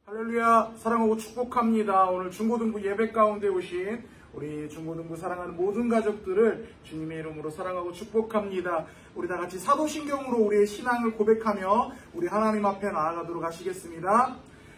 할렐루야, 사랑하고 축복합니다. 오늘 중고등부 예배 가운데 오신 우리 중고등부 사랑하는 모든 가족들을 주님의 이름으로 사랑하고 축복합니다. 우리 다 같이 사도신경으로 우리의 신앙을 고백하며 우리 하나님 앞에 나아가도록 하시겠습니다.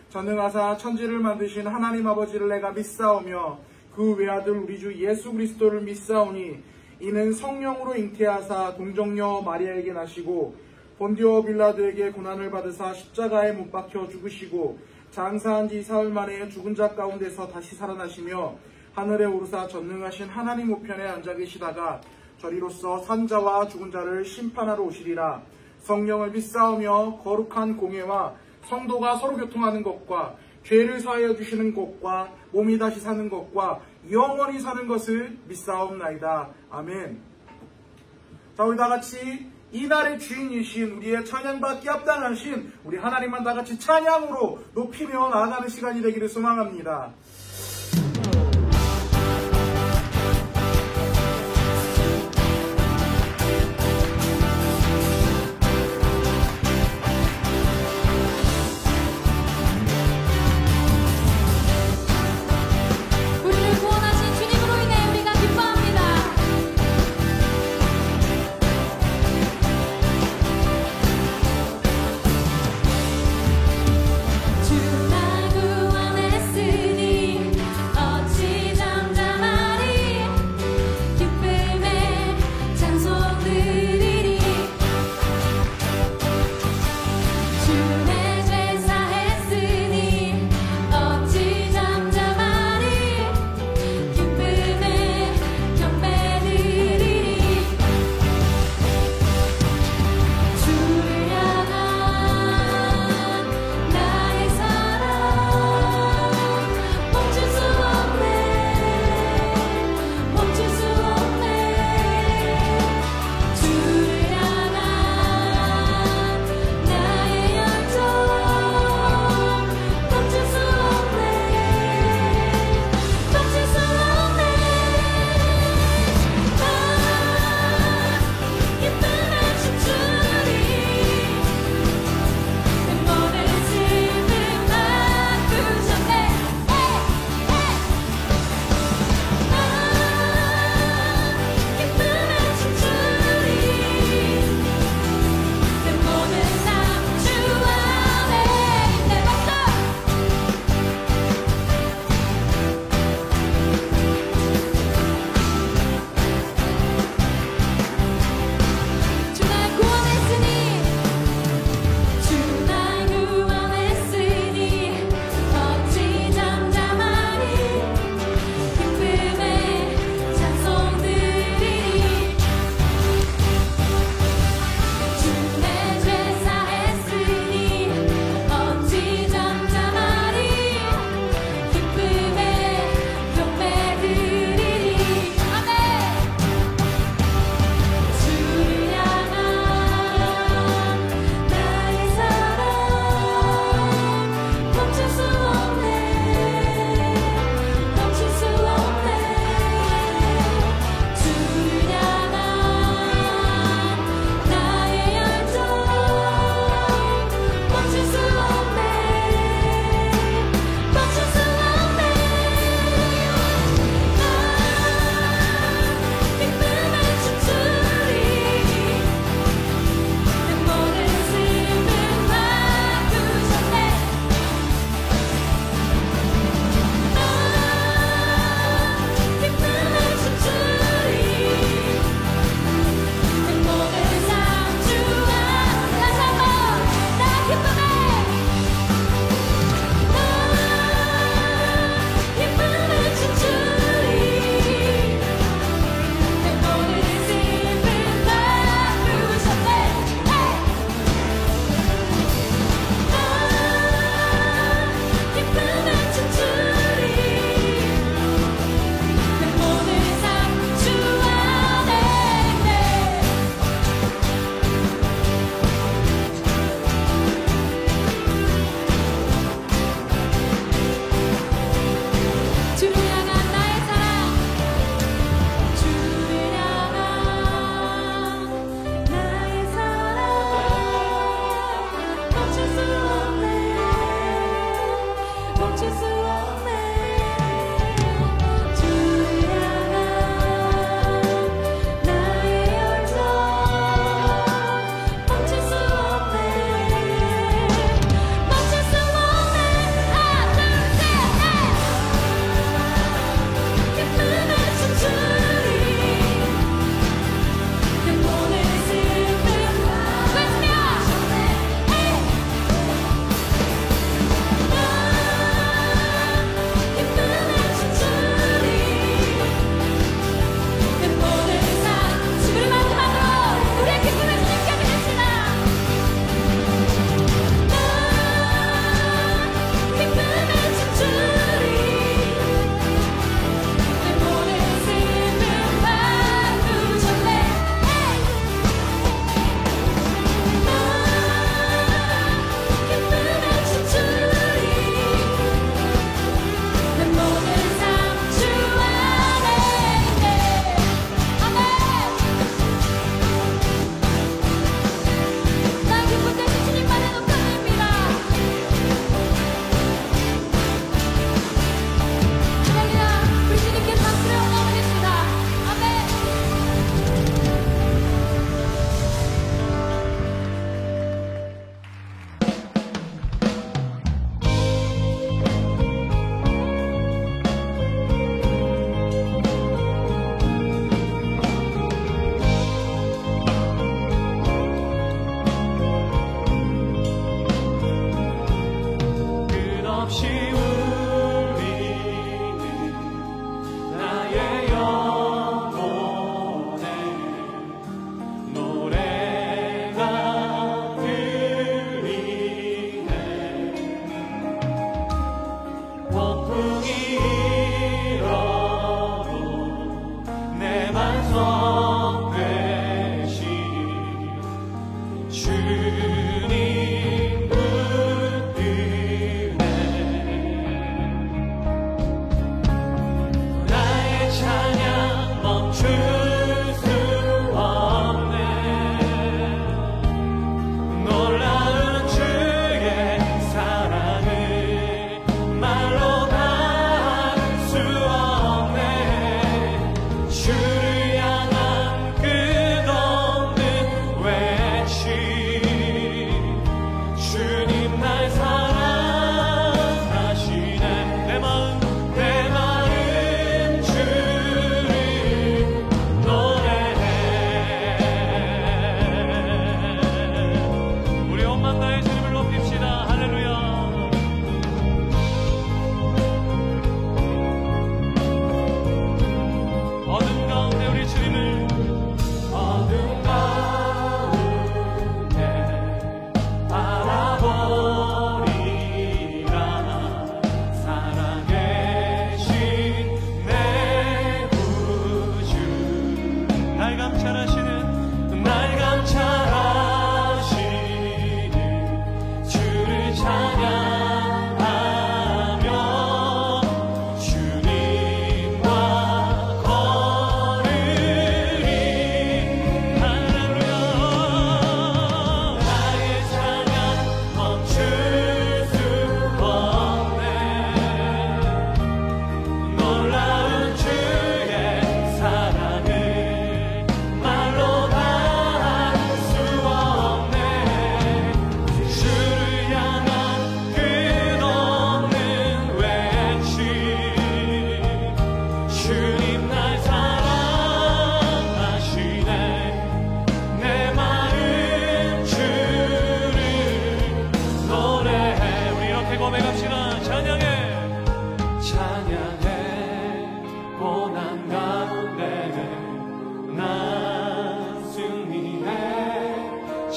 전능하사 천지를 만드신 하나님 아버지를 내가 믿사오며 그 외아들 우리 주 예수 그리스도를 믿사오니 이는 성령으로 잉태하사 동정녀 마리아에게 나시고 본디오 빌라도에게 고난을 받으사 십자가에 못 박혀 죽으시고 장사한 지 사흘 만에 죽은 자 가운데서 다시 살아나시며 하늘에 오르사 전능하신 하나님 우편에 앉아 계시다가 저리로서 산자와 죽은 자를 심판하러 오시리라. 성령을 믿사오며 거룩한 공예와 성도가 서로 교통하는 것과 죄를 사하여 주시는 것과 몸이 다시 사는 것과 영원히 사는 것을 믿사옵나이다. 아멘. 자, 우리 다 같이 이날의 주인이신 우리의 찬양받기 합당하신 우리 하나님만 다 같이 찬양으로 높이며 나아가는 시간이 되기를 소망합니다. 주 나 구원했으니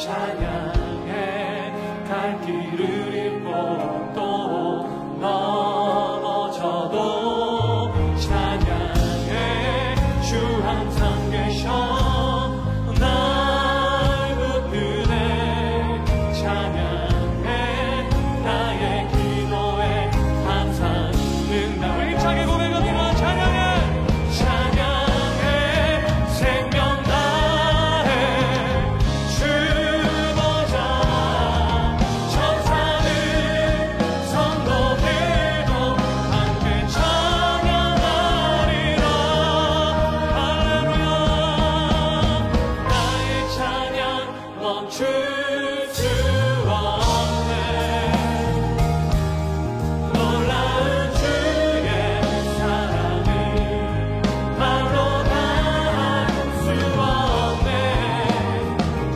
찬양해 갈 길을 잃고 또 넘어져도 찬양해 주 항상 계셔 날 붙드네 찬양해 나의 기도에 항상 능나 우리 힘차게 고백합니다. 찬양해 생명 다해 주보자 천사들 성도들도 함께 찬양하리라. 할렐루야. 나의 찬양 멈출 수 없네. 놀라운 주의 사랑을 말로 다 할 수 없네.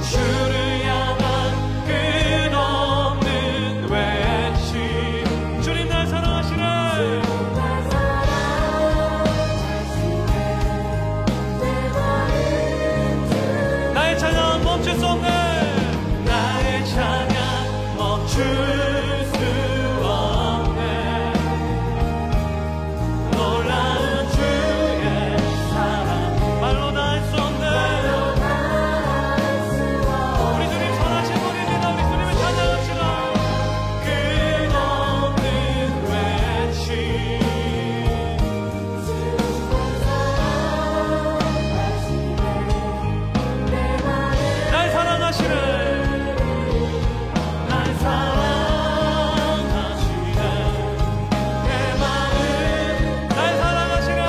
주를 향한 끝없는 외침 주님 날 사랑하시네. 나의 찬양 멈출 수 없네. 나의 찬양 멈출 수 없네. 놀라운 주의 사랑 말로 다 할 수 없네. 우리 주님 선하신 분입니다. 우리 주님을 찬양합시다. 끝없는 외침 날 사랑하시네. 날 사랑하시네. 내 마음 날 사랑하시네.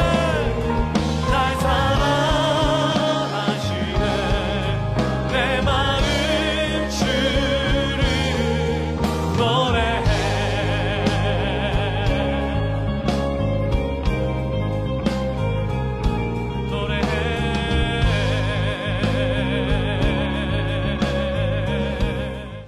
날 사랑하시네. 내 마음 주를 노래해.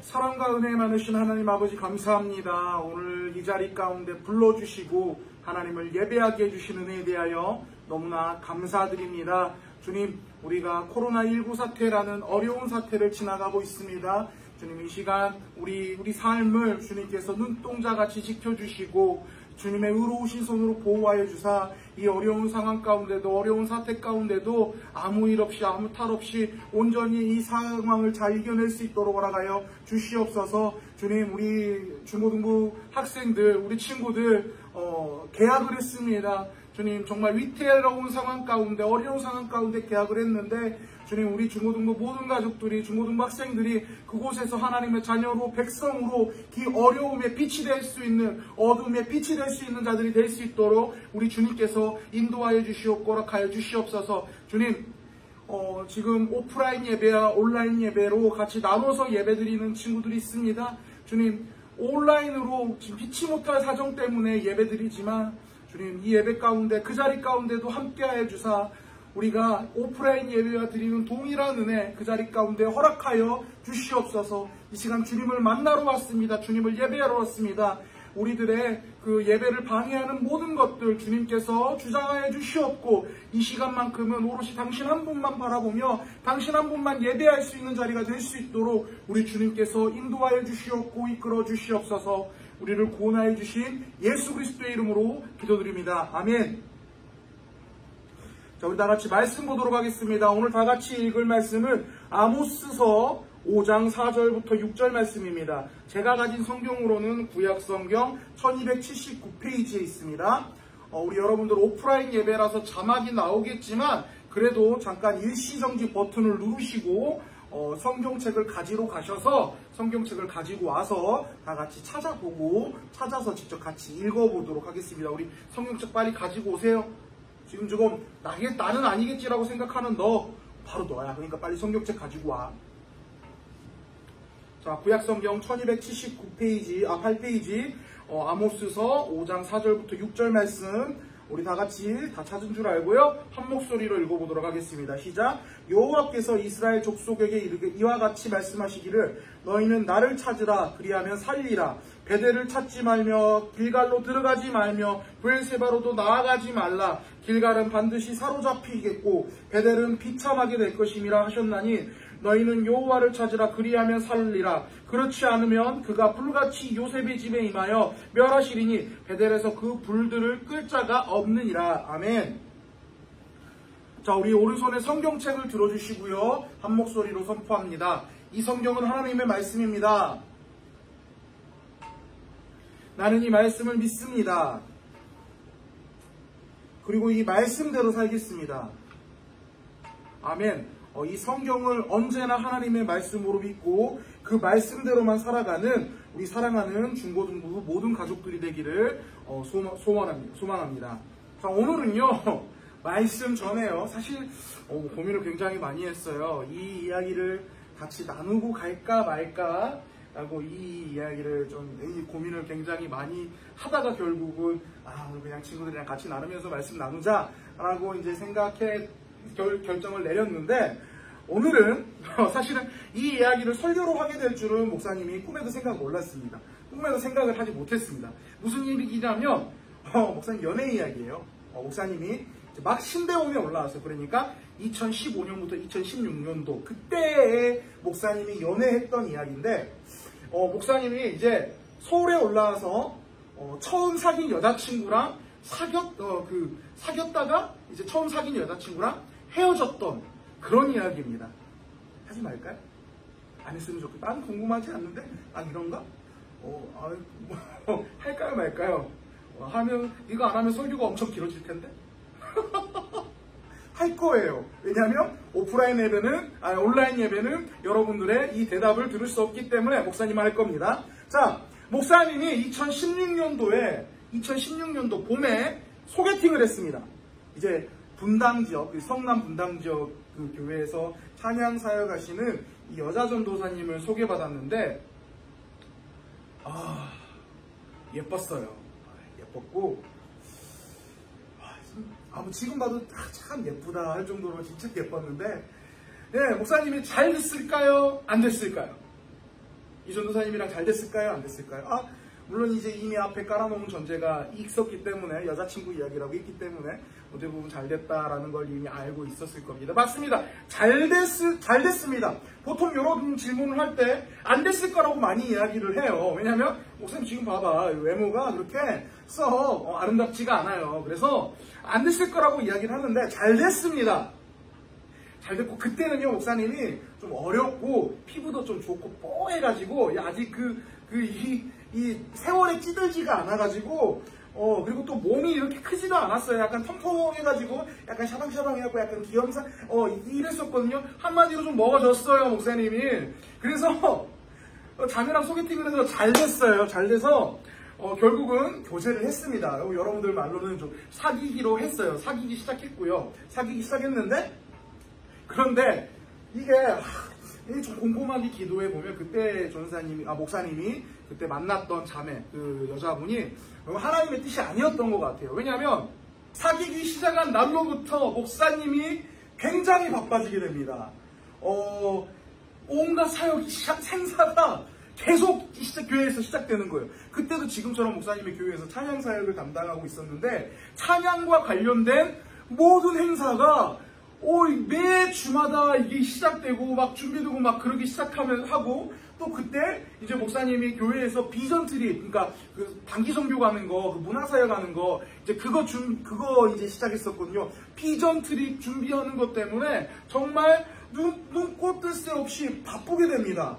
사랑과 은혜 많으신 하나님 아버지 감사합니다. 오늘 이 자리 가운데 불러주시고 하나님을 예배하게 해주신 은혜에 대하여 너무나 감사드립니다. 주님, 우리가 코로나19 사태라는 어려운 사태를 지나가고 있습니다. 주님, 이 시간 우리 삶을 주님께서 눈동자같이 지켜주시고 주님의 의로우신 손으로 보호하여 주사 이 어려운 상황 가운데도 어려운 사태 가운데도 아무 일 없이 아무 탈 없이 온전히 이 상황을 잘 이겨낼 수 있도록 허락하여 주시옵소서. 주님, 우리 중고등부 학생들 우리 친구들 계약을 했습니다. 주님, 정말 위태로운 상황 가운데 어려운 상황 가운데 계약을 했는데 주님, 우리 중고등부 모든 가족들이 중고등부 학생들이 그곳에서 하나님의 자녀로 백성으로 이 어려움에 빛이 될 수 있는 어둠에 빛이 될 수 있는 자들이 될 수 있도록 우리 주님께서 인도하여 주시옵고 허락하여 주시옵소서. 주님, 지금 오프라인 예배와 온라인 예배로 같이 나눠서 예배드리는 친구들이 있습니다. 주님, 온라인으로 지금 피치 못할 사정 때문에 예배드리지만 주님, 이 예배 가운데 그 자리 가운데도 함께하여 주사 우리가 오프라인 예배와 드리는 동일한 은혜 그 자리 가운데 허락하여 주시옵소서. 이 시간 주님을 만나러 왔습니다. 주님을 예배하러 왔습니다. 우리들의 그 예배를 방해하는 모든 것들 주님께서 주장하여 주시옵고 이 시간만큼은 오롯이 당신 한 분만 바라보며 당신 한 분만 예배할 수 있는 자리가 될 수 있도록 우리 주님께서 인도하여 주시옵고 이끌어 주시옵소서. 우리를 구원하여 주신 예수 그리스도의 이름으로 기도드립니다. 아멘. 자, 우리 다 같이 말씀 보도록 하겠습니다. 오늘 다 같이 읽을 말씀은 아모스서 5장 4절부터 6절 말씀입니다. 제가 가진 성경으로는 구약성경 1279페이지에 있습니다. 우리 여러분들 오프라인 예배라서 자막이 나오겠지만 그래도 잠깐 일시정지 버튼을 누르시고 성경책을 가지러 가셔서 성경책을 가지고 와서 다 같이 찾아서 직접 같이 읽어보도록 하겠습니다. 우리 성경책 빨리 가지고 오세요. 지금 나는 아니겠지라고 생각하는 너 바로 너야. 그러니까 빨리 성경책 가지고 와. 자, 구약성경 1279페이지 8페이지 아모스서 5장 4절부터 6절 말씀 우리 다 같이 다 찾은 줄 알고요. 한 목소리로 읽어보도록 하겠습니다. 시작. 여호와께서 이스라엘 족속에게 이르게 이와 같이 말씀하시기를 너희는 나를 찾으라 그리하면 살리라. 베델을 찾지 말며 길갈로 들어가지 말며 브엘세바로도 나아가지 말라. 길갈은 반드시 사로잡히겠고 베델은 비참하게 될 것임이라 하셨나니 너희는 여호와를 찾으라. 그리하면 살리라. 그렇지 않으면 그가 불같이 요셉의 집에 임하여 멸하시리니 베델에서 그 불들을 끌 자가 없느니라. 아멘. 자, 우리 오른손에 성경책을 들어주시고요. 한 목소리로 선포합니다. 이 성경은 하나님의 말씀입니다. 나는 이 말씀을 믿습니다. 그리고 이 말씀대로 살겠습니다. 아멘. 이 성경을 언제나 하나님의 말씀으로 믿고 그 말씀대로만 살아가는 우리 사랑하는 중고등부 모든 가족들이 되기를 소망합니다. 자, 오늘은요. 말씀 전에요. 사실 고민을 굉장히 많이 했어요. 이 이야기를 같이 나누고 갈까 말까 라고 이 이야기를 이 고민을 굉장히 많이 하다가 결국은 오늘 그냥 친구들이랑 같이 나누면서 말씀 나누자 라고 이제 결정을 내렸는데, 오늘은 사실은 이 이야기를 설교로 하게 될 줄은 목사님이 꿈에도 생각 몰랐습니다. 꿈에도 생각을 하지 못했습니다. 무슨 일이냐면 목사님 연애 이야기예요. 목사님이 막 신대원에 올라왔어요. 그러니까 2015년부터 2016년도 그때에 목사님이 연애했던 이야기인데, 목사님이 이제 서울에 올라와서 처음 사귄 여자친구랑 사귀었다가 이제 처음 사귄 여자친구랑 헤어졌던 그런 이야기입니다. 하지 말까요? 안 했으면 좋겠다. 난 궁금하지 않는데? 난 이런가? 할까요 말까요? 이거 안 하면 설교가 엄청 길어질 텐데? 할 거예요. 왜냐하면 온라인 예배는 여러분들의 이 대답을 들을 수 없기 때문에 목사님 할 겁니다. 자, 목사님이 2016년도 봄에 소개팅을 했습니다. 이제 분당 지역, 성남 분당 지역 그 교회에서 찬양 사역하시는 이 여자 전도사님을 소개받았는데, 예뻤어요. 예뻤고, 지금 봐도 참 예쁘다 할 정도로 진짜 예뻤는데, 목사님이 잘 됐을까요? 안 됐을까요? 이 전도사님이랑 잘 됐을까요? 안 됐을까요? 물론 이제 이미 앞에 깔아놓은 전제가 있었기 때문에, 여자친구 이야기라고 있기 때문에 대부분 잘 됐다라는 걸 이미 알고 있었을 겁니다. 맞습니다. 잘 됐습니다. 보통 이런 질문을 할 때 안 됐을 거라고 많이 이야기를 해요. 왜냐면 목사님 지금 봐봐, 외모가 그렇게 아름답지가 않아요. 그래서 안 됐을 거라고 이야기를 하는데 잘 됐습니다. 잘 됐고, 그때는요 목사님이 좀 어렸고 피부도 좀 좋고 뽀해가지고 아직 이 세월에 찌들지가 않아가지고 그리고 또 몸이 이렇게 크지도 않았어요. 약간 통통해가지고 약간 샤방샤방해갖고 약간 귀염상 이랬었거든요. 한마디로 좀 먹어졌어요 목사님이. 그래서 자매랑 소개팅을 해서 잘 됐어요. 잘 돼서 결국은 교제를 했습니다. 여러분들 말로는 좀 사귀기로 했어요. 사귀기 시작했는데, 그런데 이게 좀 곰곰하게 기도해 보면 그때 목사님이 그때 만났던 자매 그 여자분이 하나님의 뜻이 아니었던 것 같아요. 왜냐하면 사귀기 시작한 날로부터 목사님이 굉장히 바빠지게 됩니다. 온갖 사역이 생사가 계속 교회에서 시작되는 거예요. 그때도 지금처럼 목사님이 교회에서 찬양 사역을 담당하고 있었는데, 찬양과 관련된 모든 행사가 매 주마다 이게 시작되고 막 준비되고 막 그러기 하고, 또 그때 이제 목사님이 교회에서 비전 트립, 그러니까 그 단기 선교 가는 거, 그 문화사역 가는 거, 이제 그거 이제 시작했었거든요. 비전 트립 준비하는 것 때문에 정말 눈꼴 뜰 새 없이 바쁘게 됩니다.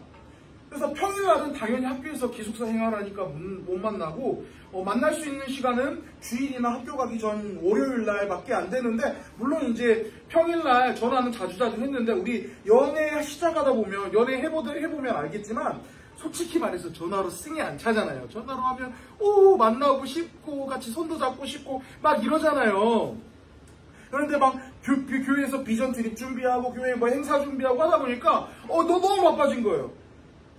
그래서 평일날은 당연히 학교에서 기숙사 생활하니까 못 만나고, 만날 수 있는 시간은 주일이나 학교 가기 전 월요일날 밖에 안 되는데, 물론 이제 평일날 전화는 자주 했는데, 우리 연애 시작하다 보면, 연애 해보면 알겠지만, 솔직히 말해서 전화로 승이 안 차잖아요. 전화로 하면, 만나고 싶고, 같이 손도 잡고 싶고, 막 이러잖아요. 그런데 막 교회에서 비전 트립 준비하고, 교회 행사 준비하고 하다 보니까, 너무 바빠진 거예요.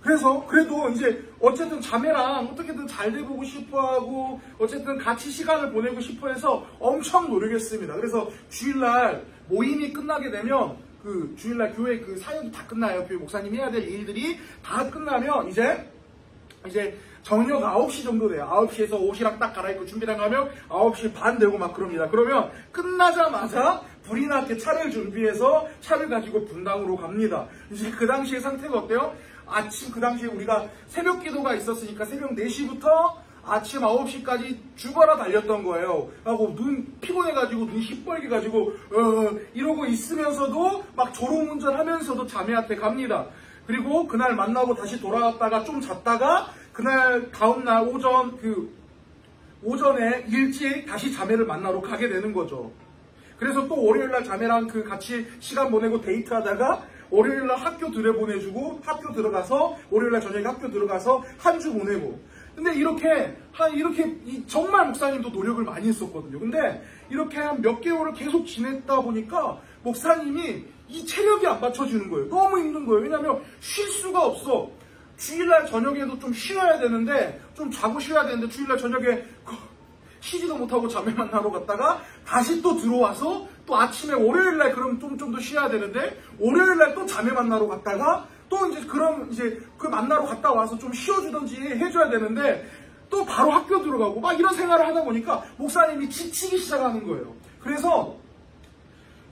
그래서 그래도 이제 어쨌든 자매랑 어떻게든 잘 돼보고 싶어하고 어쨌든 같이 시간을 보내고 싶어해서 엄청 노력했습니다. 그래서 주일날 모임이 끝나게 되면 그 주일날 교회 그 사역이 다 끝나요. 교회 목사님이 해야 될 일들이 다 끝나면 이제 저녁 9시 정도 돼요. 9시에서 옷이랑 딱 갈아입고 준비랑 하면 9시 반 되고 막 그럽니다. 그러면 끝나자마자 불이 나게 차를 준비해서 차를 가지고 분당으로 갑니다. 이제 그 당시의 상태가 어때요? 아침 그 당시에 우리가 새벽 기도가 있었으니까 새벽 4시부터 아침 9시까지 죽어라 달렸던 거예요. 하고 눈 피곤해가지고 눈 시뻘개가지고 이러고 있으면서도 막 졸음운전하면서도 자매한테 갑니다. 그리고 그날 만나고 다시 돌아왔다가 좀 잤다가 그날 다음날 오전에 일찍 다시 자매를 만나러 가게 되는 거죠. 그래서 또 월요일날 자매랑 같이 시간 보내고 데이트하다가 월요일날 학교 들여보내주고 학교 들어가서 월요일날 저녁에 학교 들어가서 한 주 보내고. 근데 이렇게 정말 목사님도 노력을 많이 했었거든요. 근데 이렇게 한 몇 개월을 계속 지냈다 보니까 목사님이 이 체력이 안 받쳐지는 거예요. 너무 힘든 거예요. 왜냐면 쉴 수가 없어. 주일날 저녁에도 좀 쉬어야 되는데 좀 자고 쉬어야 되는데 주일날 저녁에 쉬지도 못하고 자매 만나러 갔다가 다시 또 들어와서 또 아침에 월요일날 그럼 좀 더 쉬어야 되는데 월요일날 또 자매 만나러 갔다가 또 이제 그 만나러 갔다 와서 좀 쉬어주던지 해줘야 되는데 또 바로 학교 들어가고 막 이런 생활을 하다 보니까 목사님이 지치기 시작하는 거예요. 그래서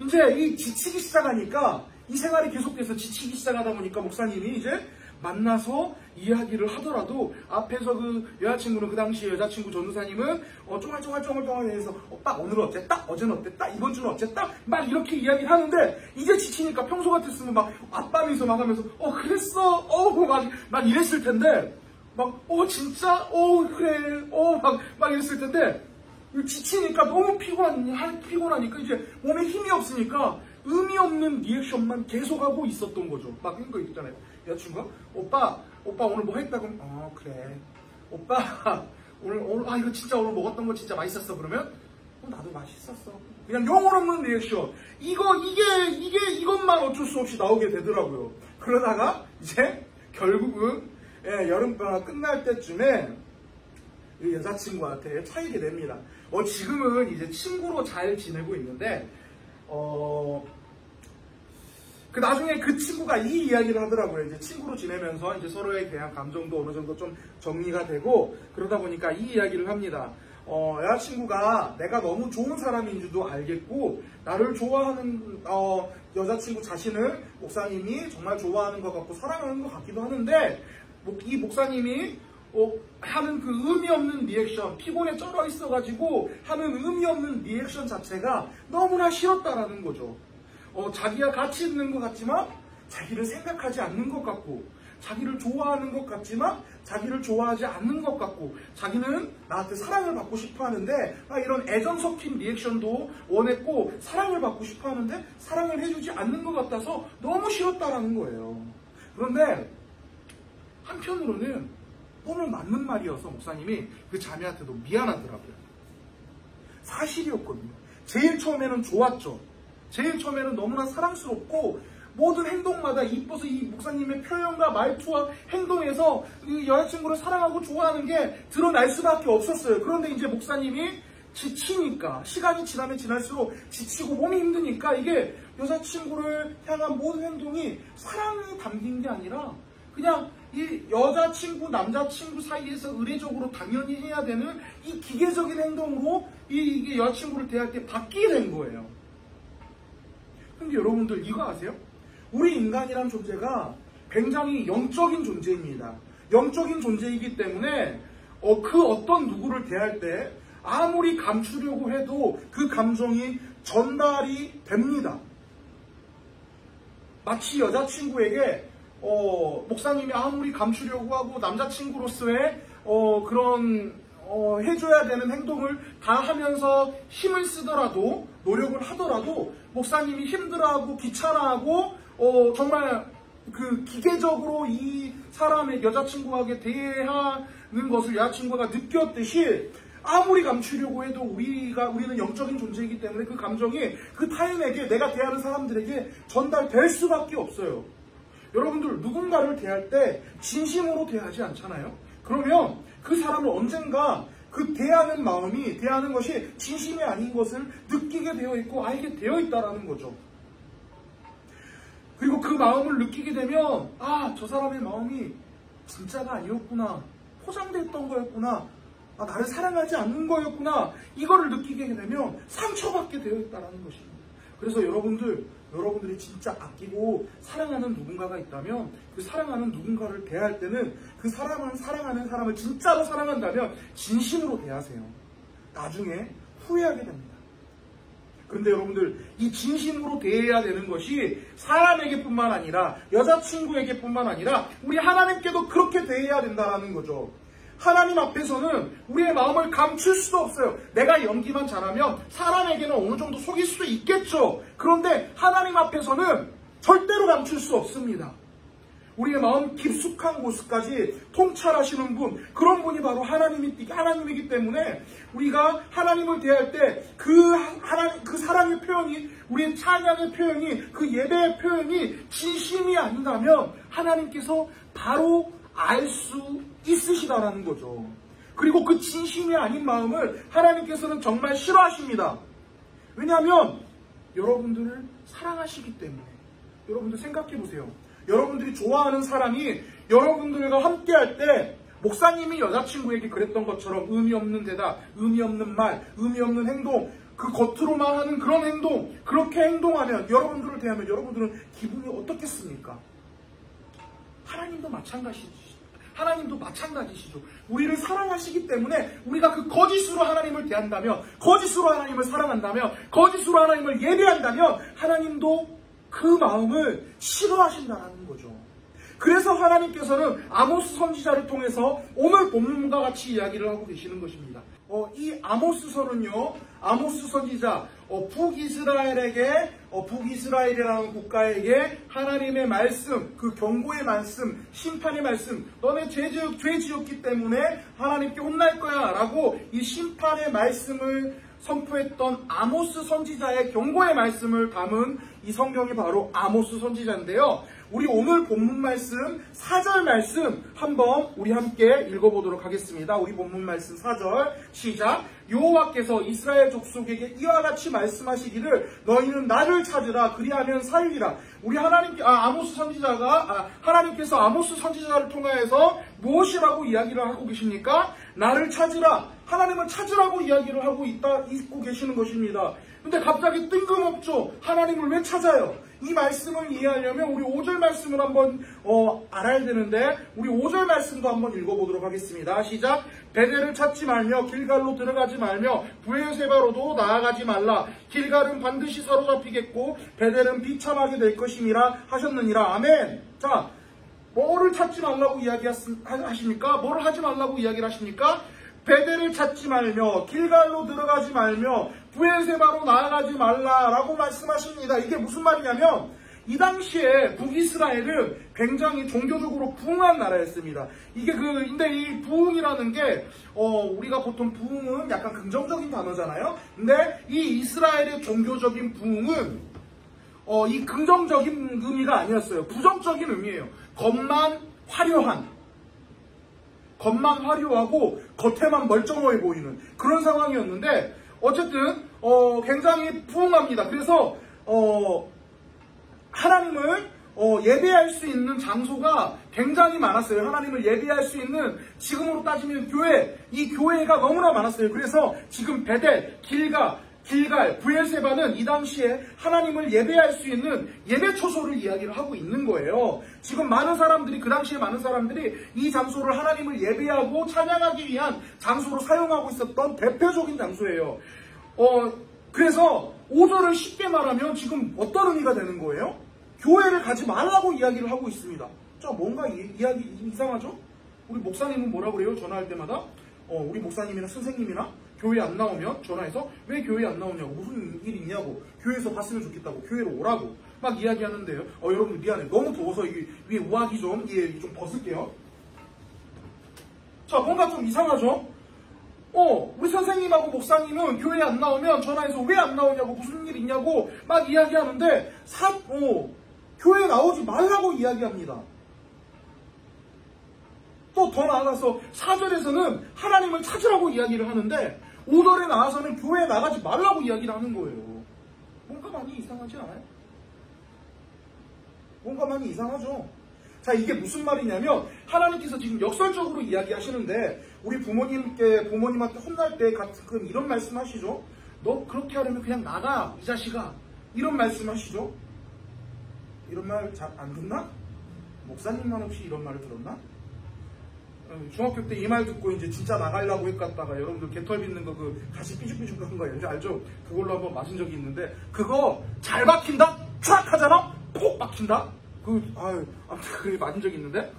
이제 이 지치기 시작하니까 이 생활이 계속돼서 지치기 시작하다 보니까 목사님이 이제 만나서 이야기를 하더라도 앞에서 그 여자친구는 그 당시 여자친구 전도사님은 쫑알쫑알해서 오빠 오늘은 어쨌다? 어제는 어땠다? 이번 주는 어쨌다? 막 이렇게 이야기를 하는데 이제 지치니까 평소 같았으면 막 앞밤에서 막 하면서 그랬어 막 이랬을 텐데 진짜 그래 막 이랬을 텐데 지치니까 너무 피곤하니까 이제 몸에 힘이 없으니까 의미 없는 리액션만 계속하고 있었던 거죠. 막 이런 거 있잖아요. 여자친구가 오빠 오늘 뭐 했다 그럼 그래 오빠 오늘 이거 진짜 오늘 먹었던 거 진짜 맛있었어 그러면 나도 맛있었어. 그냥 영혼 없는 리액션. 이것만 어쩔 수 없이 나오게 되더라고요. 그러다가 이제 결국은 여름방학 끝날 때쯤에 이 여자친구한테 차이게 됩니다. 지금은 이제 친구로 잘 지내고 있는데 나중에 그 친구가 이 이야기를 하더라고요. 이제 친구로 지내면서 이제 서로에 대한 감정도 어느 정도 좀 정리가 되고 그러다 보니까 이 이야기를 합니다. 여자친구가 내가 너무 좋은 사람인 줄도 알겠고 나를 좋아하는 여자친구 자신을 목사님이 정말 좋아하는 것 같고 사랑하는 것 같기도 하는데 이 목사님이 하는 그 의미 없는 리액션, 피곤에 쩔어 있어가지고 하는 의미 없는 리액션 자체가 너무나 싫었다라는 거죠. 자기가 가치 있는 것 같지만 자기를 생각하지 않는 것 같고 자기를 좋아하는 것 같지만 자기를 좋아하지 않는 것 같고 자기는 나한테 사랑을 받고 싶어 하는데 이런 애정 섞인 리액션도 원했고 사랑을 받고 싶어 하는데 사랑을 해주지 않는 것 같아서 너무 싫었다라는 거예요. 그런데 한편으로는 너무 맞는 말이어서 목사님이 그 자매한테도 미안하더라고요. 사실이었거든요. 제일 처음에는 좋았죠. 제일 처음에는 너무나 사랑스럽고 모든 행동마다 이뻐서 이 목사님의 표현과 말투와 행동에서 이 여자친구를 사랑하고 좋아하는 게 드러날 수밖에 없었어요. 그런데 이제 목사님이 지치니까 시간이 지나면 지날수록 지치고 몸이 힘드니까 이게 여자친구를 향한 모든 행동이 사랑이 담긴 게 아니라 그냥 이 여자친구, 남자친구 사이에서 의례적으로 당연히 해야 되는 이 기계적인 행동으로 이게 여자친구를 대할 때 바뀌게 된 거예요. 근데 여러분들 이거 아세요? 우리 인간이란 존재가 굉장히 영적인 존재입니다. 영적인 존재이기 때문에 그 어떤 누구를 대할 때 아무리 감추려고 해도 그 감정이 전달이 됩니다. 마치 여자친구에게 목사님이 아무리 감추려고 하고 남자친구로서의 그런 해줘야 되는 행동을 다 하면서 힘을 쓰더라도 노력을 하더라도 목사님이 힘들어하고 귀찮아하고 정말 그 기계적으로 이 사람의 여자친구에게 대하는 것을 여자친구가 느꼈듯이 아무리 감추려고 해도 우리는 영적인 존재이기 때문에 그 감정이 그 타인에게 내가 대하는 사람들에게 전달될 수밖에 없어요. 여러분들 누군가를 대할 때 진심으로 대하지 않잖아요. 그러면 그 사람을 언젠가 그 대하는 마음이 대하는 것이 진심이 아닌 것을 느끼게 되어 있고 알게 되어 있다라는 거죠. 그리고 그 마음을 느끼게 되면 저 사람의 마음이 진짜가 아니었구나. 포장됐던 거였구나. 나를 사랑하지 않는 거였구나. 이거를 느끼게 되면 상처받게 되어 있다라는 것입니다. 그래서 여러분들이 진짜 아끼고 사랑하는 누군가가 있다면 그 사랑하는 누군가를 대할 때는 그 사랑하는 사람을 진짜로 사랑한다면 진심으로 대하세요. 나중에 후회하게 됩니다. 그런데 여러분들, 이 진심으로 대해야 되는 것이 사람에게뿐만 아니라 여자친구에게뿐만 아니라 우리 하나님께도 그렇게 대해야 된다는 거죠. 하나님 앞에서는 우리의 마음을 감출 수도 없어요. 내가 연기만 잘하면 사람에게는 어느 정도 속일 수도 있겠죠. 그런데 하나님 앞에서는 절대로 감출 수 없습니다. 우리의 마음 깊숙한 곳까지 통찰하시는 분, 그런 분이 바로 하나님이기 때문에 우리가 하나님을 대할 때 그 사랑의 표현이, 우리의 찬양의 표현이, 그 예배의 표현이 진심이 아니라면 하나님께서 바로 알 수 있으시다라는 거죠. 그리고 그 진심이 아닌 마음을 하나님께서는 정말 싫어하십니다. 왜냐하면 여러분들을 사랑하시기 때문에. 여러분들 생각해 보세요. 여러분들이 좋아하는 사람이 여러분들과 함께 할 때 목사님이 여자친구에게 그랬던 것처럼 의미 없는 대답, 의미 없는 말, 의미 없는 행동, 그 겉으로만 하는 그런 행동, 그렇게 행동하면, 여러분들을 대하면 여러분들은 기분이 어떻겠습니까? 하나님도 마찬가지시죠. 우리를 사랑하시기 때문에 우리가 그 거짓으로 하나님을 대한다면, 거짓으로 하나님을 사랑한다면, 거짓으로 하나님을 예배한다면 하나님도 그 마음을 싫어하신다는 거죠. 그래서 하나님께서는 아모스 선지자를 통해서 오늘 본문과 같이 이야기를 하고 계시는 것입니다. 이 아모스서는요, 아모스 선지자, 북이스라엘이라는 국가에게 하나님의 말씀, 그 경고의 말씀, 심판의 말씀, 너네 죄 지었기 때문에 하나님께 혼날 거야 라고 이 심판의 말씀을 선포했던 아모스 선지자의 경고의 말씀을 담은 이 성경이 바로 아모스 선지자인데요. 우리 오늘 본문 말씀 4절 말씀 한번 우리 함께 읽어보도록 하겠습니다. 우리 본문 말씀 4절 시작. 여호와께서 이스라엘 족속에게 이와 같이 말씀하시기를 너희는 나를 찾으라 그리하면 살리라. 우리 하나님께서 아모스 선지자를 통하여서 무엇이라고 이야기를 하고 계십니까? 나를 찾으라. 하나님을 찾으라고 이야기를 하고 있고 계시는 것입니다. 근데 갑자기 뜬금없죠. 하나님을 왜 찾아요? 이 말씀을 이해하려면 우리 5절 말씀을 한번 알아야 되는데, 우리 5절 말씀도 한번 읽어보도록 하겠습니다. 시작. 베델을 찾지 말며 길갈로 들어가지 말며 브에세바로도 나아가지 말라. 길갈은 반드시 사로잡히겠고 베델은 비참하게 될 것임이라 하셨느니라. 아멘. 자, 뭐를 찾지 말라고 이야기하십니까? 뭐를 하지 말라고 이야기를 하십니까? 베델을 찾지 말며 길갈로 들어가지 말며 브에세바로 나아가지 말라라고 말씀하십니다. 이게 무슨 말이냐면, 이 당시에 북이스라엘은 굉장히 종교적으로 부흥한 나라였습니다. 근데 이 부흥이라는 게 우리가 보통 부흥은 약간 긍정적인 단어잖아요. 근데 이 이스라엘의 종교적인 부흥은 이 긍정적인 의미가 아니었어요. 부정적인 의미예요. 겉만 화려하고 겉에만 멀쩡해 보이는 그런 상황이었는데, 어쨌든 굉장히 부흥합니다. 그래서 하나님을 예배할 수 있는 장소가 굉장히 많았어요. 하나님을 예배할 수 있는, 지금으로 따지면 이 교회가 너무나 많았어요. 그래서 지금 베델, 길갈, 브엘세바는 이 당시에 하나님을 예배할 수 있는 예배 초소를 이야기를 하고 있는 거예요. 지금 그 당시에 많은 사람들이 이 장소를 하나님을 예배하고 찬양하기 위한 장소로 사용하고 있었던 대표적인 장소예요. 그래서 5절을 쉽게 말하면 지금 어떤 의미가 되는 거예요? 교회를 가지 말라고 이야기를 하고 있습니다. 자, 뭔가 이야기 이상하죠? 우리 목사님은 뭐라 그래요? 전화할 때마다? 우리 목사님이나 선생님이나 교회 안 나오면 전화해서 왜 교회 안 나오냐고, 무슨 일 있냐고, 교회에서 봤으면 좋겠다고, 교회로 오라고 막 이야기하는데요. 여러분들 미안해, 너무 더워서 위에 우아기 좀 벗을게요. 자, 뭔가 좀 이상하죠? 우리 선생님하고 목사님은 교회 안 나오면 전화해서 왜 안 나오냐고, 무슨 일 있냐고 막 이야기하는데 교회 나오지 말라고 이야기합니다. 또 더 나아가서 4절에서는 하나님을 찾으라고 이야기를 하는데 5절에 나와서는 교회에 나가지 말라고 이야기를 하는 거예요. 뭔가 많이 이상하지 않아요? 뭔가 많이 이상하죠? 자, 이게 무슨 말이냐면, 하나님께서 지금 역설적으로 이야기하시는데, 우리 부모님한테 혼날 때 가끔 이런 말씀 하시죠? 너 그렇게 하려면 그냥 나가, 이 자식아. 이런 말씀 하시죠? 이런 말 잘 안 듣나? 목사님만 혹시 이런 말을 들었나? 중학교 때 이 말 듣고 이제 진짜 나가려고 했다가 여러분들 개털 빗는 거 그 가시 삐죽삐죽한 거 알죠? 그걸로 한번 맞은 적이 있는데 그거 잘 박힌다? 촥 하잖아? 폭 박힌다? 아무튼 그게 맞은 적이 있는데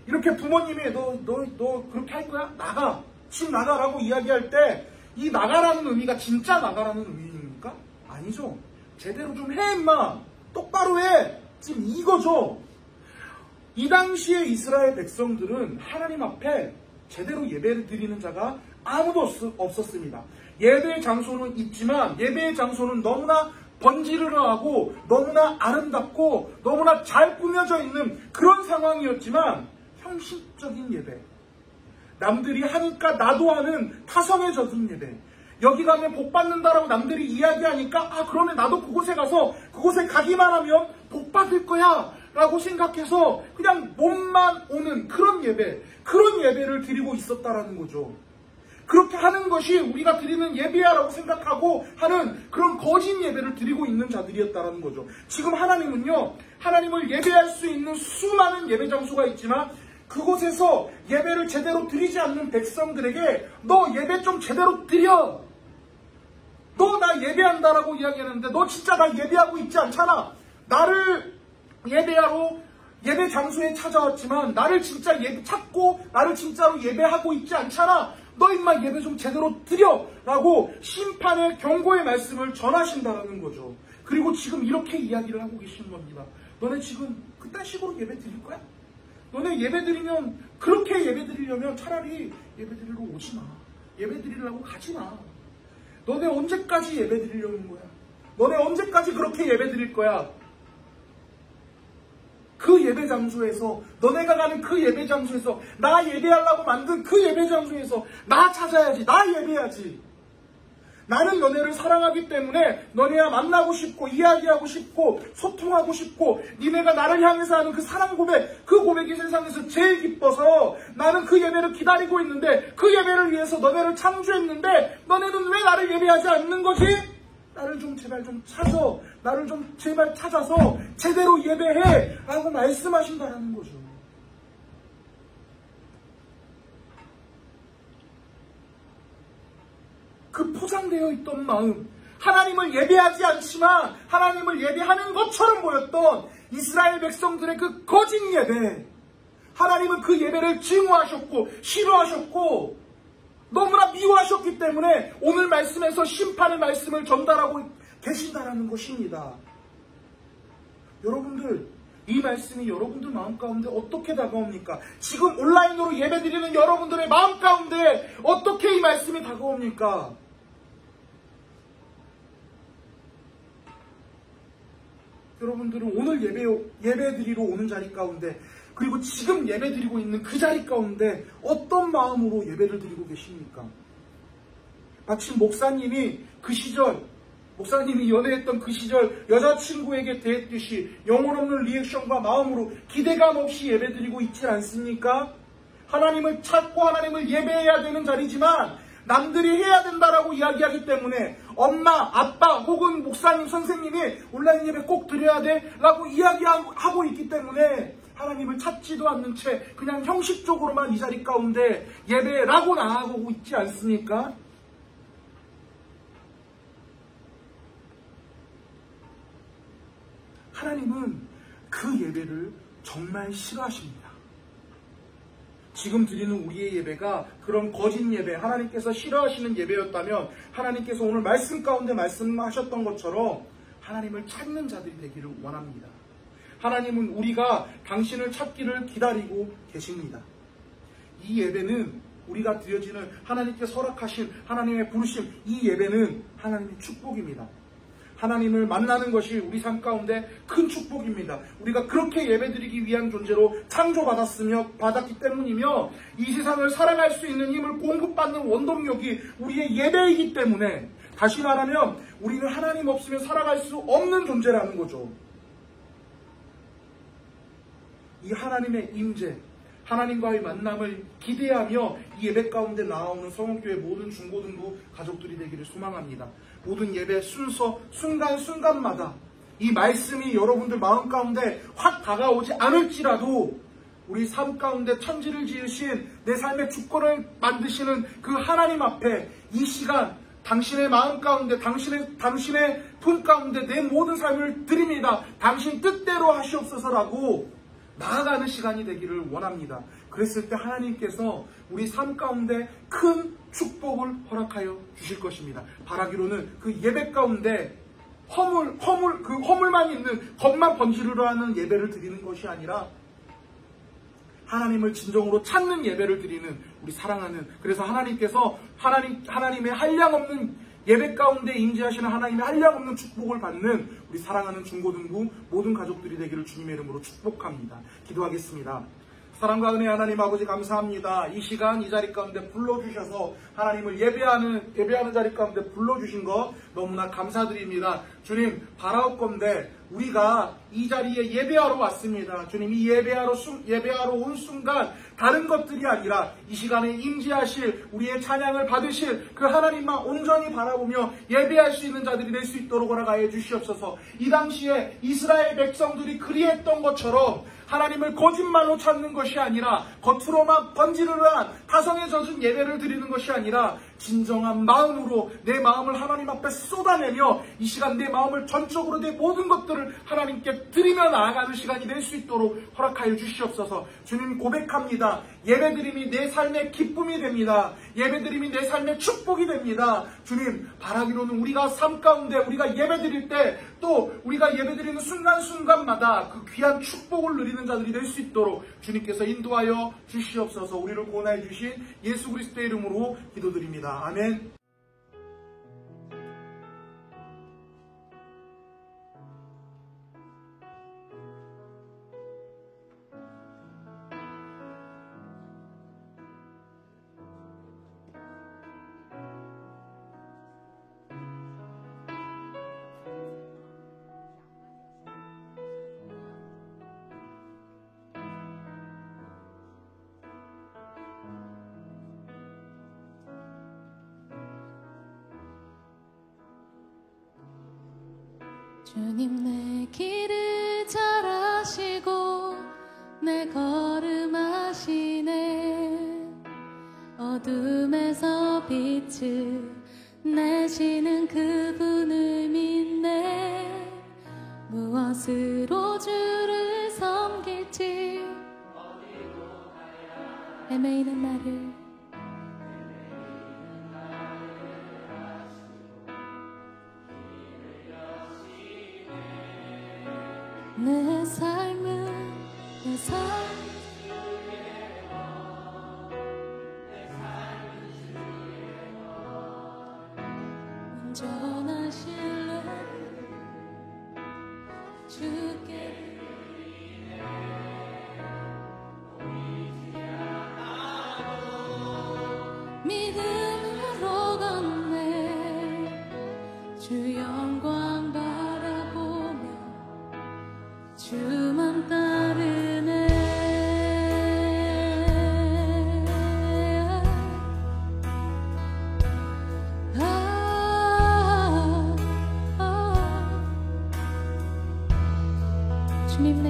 이렇게 부모님이 너 그렇게 할 거야? 나가! 집 나가라고 이야기할 때 이 나가라는 의미가 진짜 나가라는 의미입니까? 아니죠. 제대로 좀 해 임마! 똑바로 해! 지금 이거죠. 이 당시에 이스라엘 백성들은 하나님 앞에 제대로 예배를 드리는 자가 아무도 없었습니다. 예배의 장소는 있지만 예배의 장소는 너무나 번지르르하고 너무나 아름답고 너무나 잘 꾸며져 있는 그런 상황이었지만 형식적인 예배, 남들이 하니까 나도 하는 타성에 젖은 예배, 여기 가면 복 받는다라고 남들이 이야기하니까 그러면 나도 그곳에 가서 그곳에 가기만 하면 복 받을 거야 라고 생각해서 그냥 몸만 오는 그런 예배를 드리고 있었다라는 거죠. 그렇게 하는 것이 우리가 드리는 예배야라고 생각하고 하는 그런 거짓 예배를 드리고 있는 자들이었다라는 거죠. 지금 하나님은요, 하나님을 예배할 수 있는 수많은 예배 장소가 있지만 그곳에서 예배를 제대로 드리지 않는 백성들에게 너 예배 좀 제대로 드려! 너 나 예배한다라고 이야기하는데 너 진짜 나 예배하고 있지 않잖아. 나를 예배하러 예배 장소에 찾아왔지만 나를 진짜 찾고 나를 진짜로 예배하고 있지 않잖아. 너 임마 예배 좀 제대로 드려! 라고 심판의 경고의 말씀을 전하신다는 거죠. 그리고 지금 이렇게 이야기를 하고 계시는 겁니다. 너네 지금 그딴 식으로 예배 드릴 거야? 너네 예배 드리면, 그렇게 예배 드리려면 차라리 예배 드리러 오지 마. 예배 드리려고 가지 마. 너네 언제까지 예배 드리려는 거야? 너네 언제까지 그렇게 예배 드릴 거야? 그 예배 장소에서, 너네가 가는 그 예배 장소에서, 나 예배하려고 만든 그 예배 장소에서 나 찾아야지, 나 예배해야지. 나는 너네를 사랑하기 때문에 너네와 만나고 싶고 이야기하고 싶고 소통하고 싶고 니네가 나를 향해서 하는 그 사랑 고백, 그 고백이 세상에서 제일 기뻐서 나는 그 예배를 기다리고 있는데 그 예배를 위해서 너네를 창조했는데 너네는 왜 나를 예배하지 않는 거지? 나를 좀 제발 좀 찾아, 나를 좀 제발 찾아서 제대로 예배해 라고 말씀하신다는 거죠. 그 포장되어 있던 마음, 하나님을 예배하지 않지만 하나님을 예배하는 것처럼 보였던 이스라엘 백성들의 그 거짓 예배, 하나님은 그 예배를 증오하셨고 싫어하셨고 너무나 미워하셨기 때문에 오늘 말씀에서 심판의 말씀을 전달하고 계신다라는 것입니다. 여러분들, 이 말씀이 여러분들 마음 가운데 어떻게 다가옵니까? 지금 온라인으로 예배드리는 여러분들의 마음 가운데 어떻게 이 말씀이 다가옵니까? 여러분들은 오늘 예배드리러 오는 자리 가운데, 그리고 지금 예배드리고 있는 그 자리 가운데 어떤 마음으로 예배를 드리고 계십니까? 마침 목사님이 연애했던 그 시절 여자친구에게 대했듯이 영혼 없는 리액션과 마음으로 기대감 없이 예배드리고 있지 않습니까? 하나님을 찾고 하나님을 예배해야 되는 자리지만 남들이 해야 된다라고 이야기하기 때문에 엄마, 아빠 혹은 목사님, 선생님이 온라인 예배 꼭 드려야 돼 라고 이야기하고 있기 때문에 하나님을 찾지도 않는 채 그냥 형식적으로만 이 자리 가운데 예배라고 나아가고 있지 않습니까? 하나님은 그 예배를 정말 싫어하십니다. 지금 드리는 우리의 예배가 그런 거짓 예배, 하나님께서 싫어하시는 예배였다면 하나님께서 오늘 말씀 가운데 말씀하셨던 것처럼 하나님을 찾는 자들이 되기를 원합니다. 하나님은 우리가 당신을 찾기를 기다리고 계십니다. 이 예배는 우리가 드려지는 하나님께서 허락하신 하나님의 부르심, 이 예배는 하나님의 축복입니다. 하나님을 만나는 것이 우리 삶 가운데 큰 축복입니다. 우리가 그렇게 예배드리기 위한 존재로 받았기 때문이며 이 세상을 살아갈 수 있는 힘을 공급받는 원동력이 우리의 예배이기 때문에, 다시 말하면 우리는 하나님 없으면 살아갈 수 없는 존재라는 거죠. 이 하나님의 임재, 하나님과의 만남을 기대하며 이 예배 가운데 나오는 성원교회 모든 중고등부 가족들이 되기를 소망합니다. 모든 예배 순서 순간순간마다 이 말씀이 여러분들 마음 가운데 확 다가오지 않을지라도 우리 삶 가운데 천지를 지으신 내 삶의 주권을 만드시는 그 하나님 앞에 이 시간 당신의 마음 가운데 당신의 품 가운데 내 모든 삶을 드립니다. 당신 뜻대로 하시옵소서라고 나아가는 시간이 되기를 원합니다. 그랬을 때 하나님께서 우리 삶 가운데 큰 축복을 허락하여 주실 것입니다. 바라기로는 그 예배 가운데 허물만 있는 겉만 번지르르 하는 예배를 드리는 것이 아니라 하나님을 진정으로 찾는 예배를 드리는 우리 사랑하는, 그래서 하나님께서 하나님의 한량없는 예배 가운데 임재하시는 하나님의 한량없는 축복을 받는 우리 사랑하는 중고등부 모든 가족들이 되기를 주님의 이름으로 축복합니다. 기도하겠습니다. 사랑과 은혜 하나님 아버지 감사합니다. 이 시간 이 자리 가운데 불러주셔서 하나님을 예배하는 자리 가운데 불러주신 것 너무나 감사드립니다. 주님, 바라옵건대 우리가 이 자리에 예배하러 왔습니다. 주님, 이 예배하러 온 순간 다른 것들이 아니라 이 시간에 임재하실 우리의 찬양을 받으실 그 하나님만 온전히 바라보며 예배할 수 있는 자들이 될 수 있도록 허락하여 주시옵소서. 이 당시에 이스라엘 백성들이 그리했던 것처럼 하나님을 거짓말로 찾는 것이 아니라 겉으로만 번지르르한 타성에 젖은 예배를 드리는 것이 아니라 진정한 마음으로 내 마음을 하나님 앞에 쏟아내며 이 시간 내 마음을 전적으로 내 모든 것들을 하나님께 드리며 나아가는 시간이 될 수 있도록 허락하여 주시옵소서. 주님, 고백합니다. 예배드림이 내 삶의 기쁨이 됩니다. 예배드림이 내 삶의 축복이 됩니다. 주님, 바라기로는 우리가 삶 가운데 우리가 예배드릴 때 또 우리가 예배드리는 순간순간마다 그 귀한 축복을 누리는 자들이 될 수 있도록 주님께서 인도하여 주시옵소서. 우리를 구원하여 주신 예수 그리스도의 이름으로 기도드립니다. 아멘. 주님, 내 길을 잘 아시고 내 걸음 아시네. 어둠에서 빛을 내시는 그분을 믿네. 무엇으로 주를 섬길지 헤매이는 나를 내 삶은 내 삶 온전하실래 주께 믿음으로 걷네. 주 영광 바라보며 주만 따르네. 주님,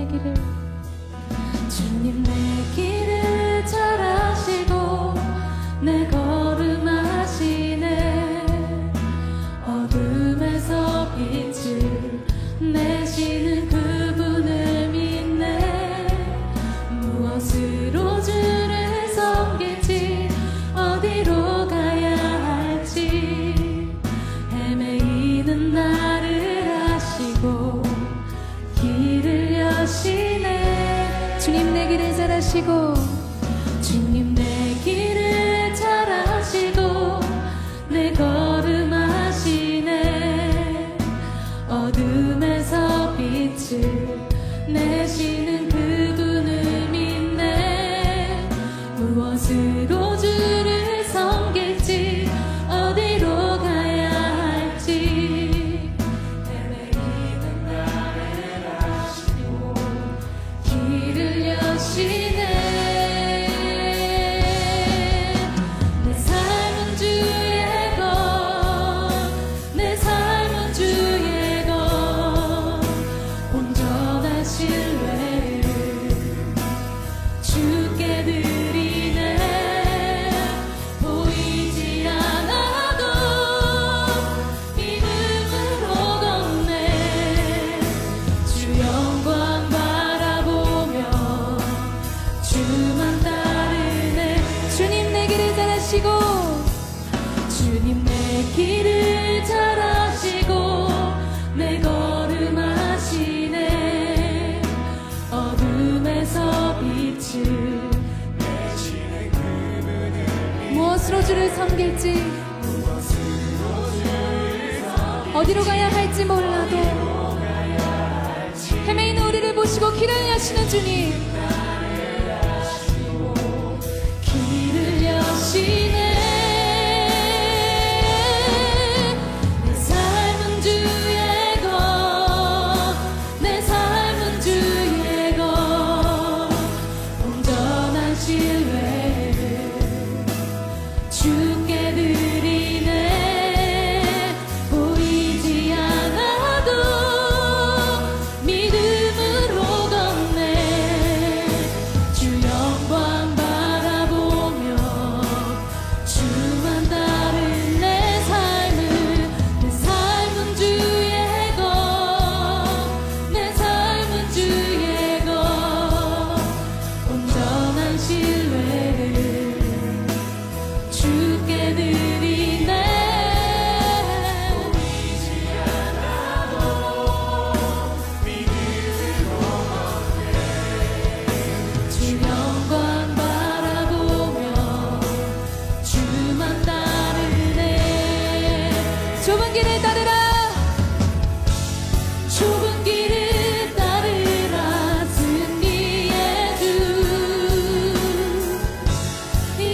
내 길을 잘 아시고 내 걸음 아시네. 어둠에서 빛을 내시는 그분을 믿네. 무엇으로 주를 섬길지 어디로 가야 할지 헤매이는 나를 아시고 길을 여시네. 주님, 내 길을 잘 아시고 주님, 내 길을 잘 아시고 내 걸음 아시네. 어둠에서 빛을 내시는 그분을 믿네. 무엇으로 주를 섬길지 어디로 가야 할지 헤매이는 나를 아시고 길을 여시네. 드리네. 보이지 않아도 믿음으로 걷네. 주 영광 바라보며 주만 따르네. 주님 내 길을 잘 아시고, 주님 내 길을 잘 아시고 내 걸음 아시네. 어둠에서 빛을 내시는 그분을 무엇으로 주를 섬길지, 어디로 가야 할지 몰라도 헤매이는 우리를 보시고 길을 여시는 주님, 길을 여시네. 내 삶은 주의 것, 내 삶은 주의 것, 온전한 신뢰를 주께 드리네. 보이지 않아도 믿음으로 걷네. 주 영광 바라보며 주만 따른 내 삶은, 내 삶은 주의 것, 내 삶은 주의 것, 온전한 신뢰를 주께 드리네. 보이지 않아도 믿음으로 걷네. 주 영광 바라보며 주만 따르네. 좁은 길을 따르라. 좁은 길을 따르라. 승리의 주,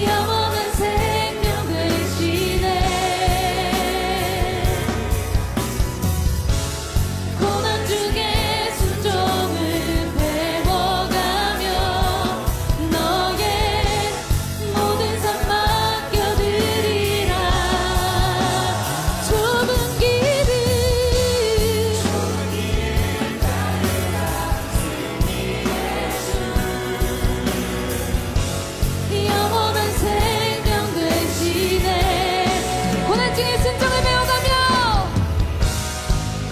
영원한 생명 되시네. 고난 중에 순종을 배워가며 너의 모든 삶 맡겨드리라. 좁은 길을 따르라. 승리의 주, 영원한 생명 되시네. 고난 중에 순종을 배워가며,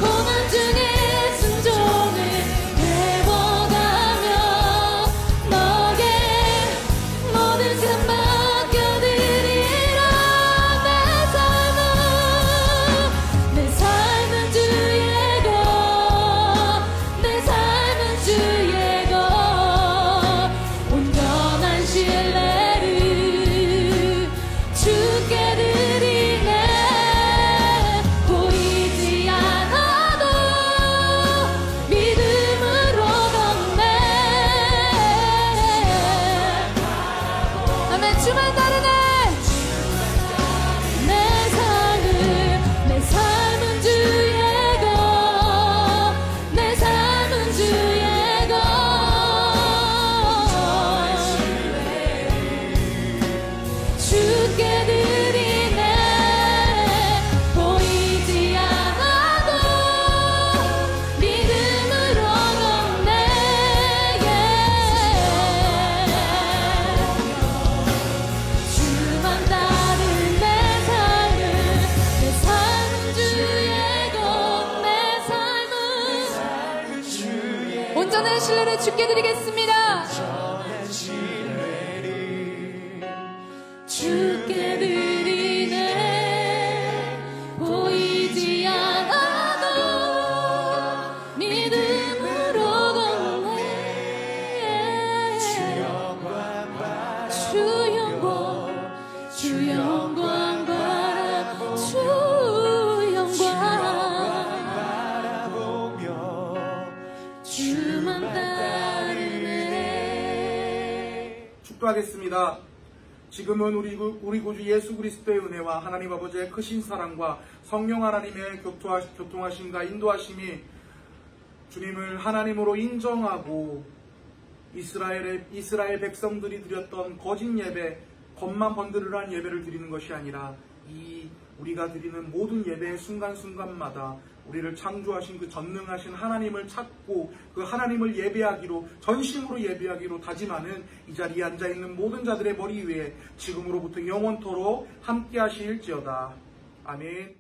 고난 중에 순종을 배워가며 너의 모든 삶 맡겨드리라. 내 삶은 주의 것, 내 삶은 주의 것, 온전한 신뢰를 주께 드리네. 보이지 않아도 믿음으로 걷네. 아멘. 주만 따르네. 내 삶은 주의 것, 내 삶은 주의 것, 주께 드리네. 보이지 않아도 믿음으로 걷네. 주만 따른 내 삶은, 내 삶은 주의 것, 내 삶은 온전한 신뢰를 주께 드리겠습니다. 주께 드리네. 보이지 않아도 믿음으로 걷네. 주 영광 바라, 주 영광 바라보며 주만 따르네. 축도하겠습니다. 지금은 우리 구주 예수 그리스도의 은혜와 하나님 아버지의 크신 사랑과 성령 하나님의 교통하심과 인도하심이 주님을 하나님으로 인정하고 이스라엘 백성들이 드렸던 거짓 예배, 겉만 번들으란 예배를 드리는 것이 아니라 우리가 드리는 모든 예배의 순간순간마다 우리를 창조하신 그 전능하신 하나님을 찾고 그 하나님을 예배하기로, 전심으로 예배하기로 다짐하는 이 자리에 앉아있는 모든 자들의 머리 위에 지금으로부터 영원토록 함께 하실지어다. 아멘.